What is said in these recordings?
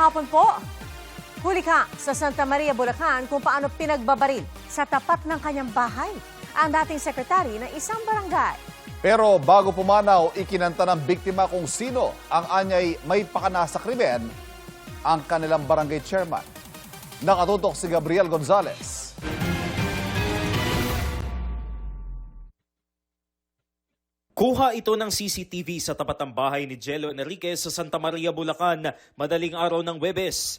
hapon po. Huli ka sa Santa Maria, Bulacan kung paano pinagbabaril sa tapat ng kanyang bahay ang dating sekretary ng isang barangay. Pero bago pumanaw, ikinanta ng biktima kung sino ang anyay may pakana sa krimen, ang kanilang barangay chairman. Nakatutok si Gabriel Gonzalez. Kuha ito ng CCTV sa tapat ng bahay ni Jello Enriquez sa Santa Maria, Bulacan, madaling araw ng Huwebes.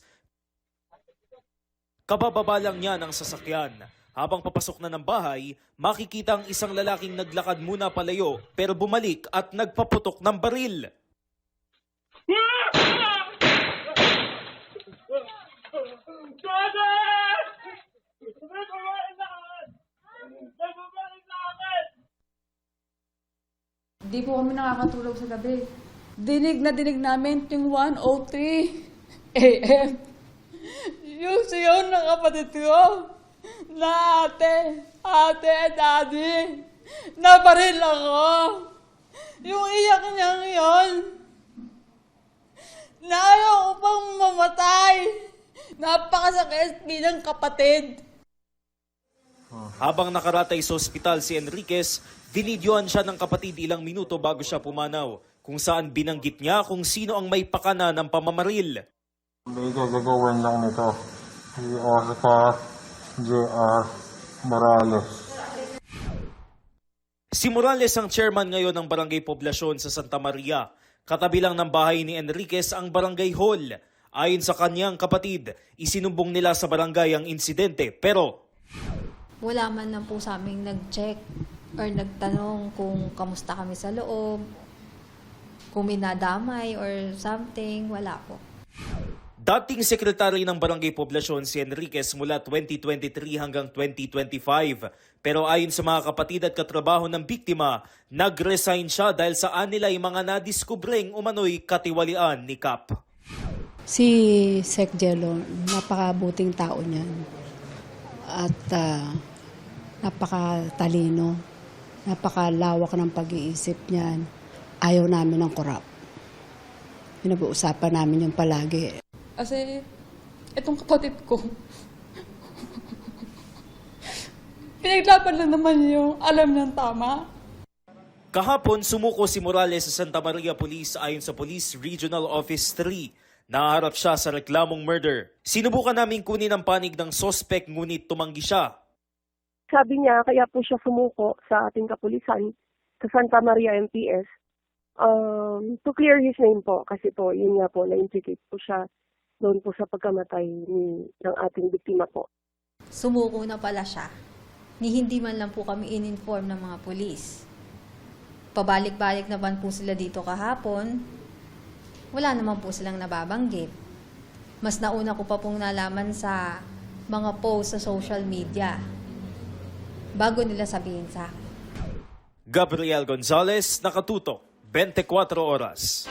Kabababa lang niya ng sasakyan. Habang papasok na ng bahay, makikita ang isang lalaking naglakad muna palayo pero bumalik at nagpaputok ng baril. Di po kami nakakatulog sa gabi. Dinig na dinig namin yung 1:03 a.m. Yung siyon ng kapatid ko na ate, daddy, nabaril ako. Yung iyak niya ngayon, na ayaw ko pang mamatay. Napakasakit bilang kapatid. Habang nakaratay sa ospital si Enriquez, binidyoan siya ng kapatid ilang minuto bago siya pumanaw, kung saan binanggit niya kung sino ang may pakana ng pamamaril. May gagawin lang nito. Si Oscar J.R. Morales. Si Morales ang chairman ngayon ng Barangay Poblasyon sa Santa Maria. Katabi lang ng bahay ni Enriquez ang Barangay Hall. Ayon sa kanyang kapatid, isinumbong nila sa barangay ang insidente pero wala man lang po sa aming nag-check or nagtanong kung kamusta kami sa loob, kung may nadamay or something, wala po. dating sekretary ng Barangay Poblasyon si Enriquez mula 2023 hanggang 2025. Pero ayon sa mga kapatid at katrabaho ng biktima, nag-resign siya dahil sa anilay mga nadiskubreng umano'y katiwalian ni Kap. Si Sec Jello, napakabuting tao niyan. At napakatalino, napakalawak ng pag-iisip niyan. Ayaw namin ng korap. Pinag-uusapan namin yung palagi. Kasi itong kapatid ko, pinaglaban lang naman yung alam ng tama. Kahapon, sumuko si Morales sa Santa Maria Police ayon sa Police Regional Office 3. Naharap siya sa reklamong murder. Sinubukan namin kunin ang panig ng sospek ngunit tumanggi siya. Sabi niya, kaya po siya sumuko sa ating kapulisan sa Santa Maria MPS to clear his name po. Kasi po, yun nga po, na-implicate po siya doon po sa pagkamatay ng ating biktima po. Sumuko na pala siya. Ni hindi man lang po kami in-inform ng mga pulis. Pabalik-balik naman po sila dito kahapon. Wala naman po silang nababanggit. Mas nauna ko pa pong nalaman sa mga post sa social media bago nila sabihin sa akin. Gabriel Gonzalez, Nakatutok, 24 Oras.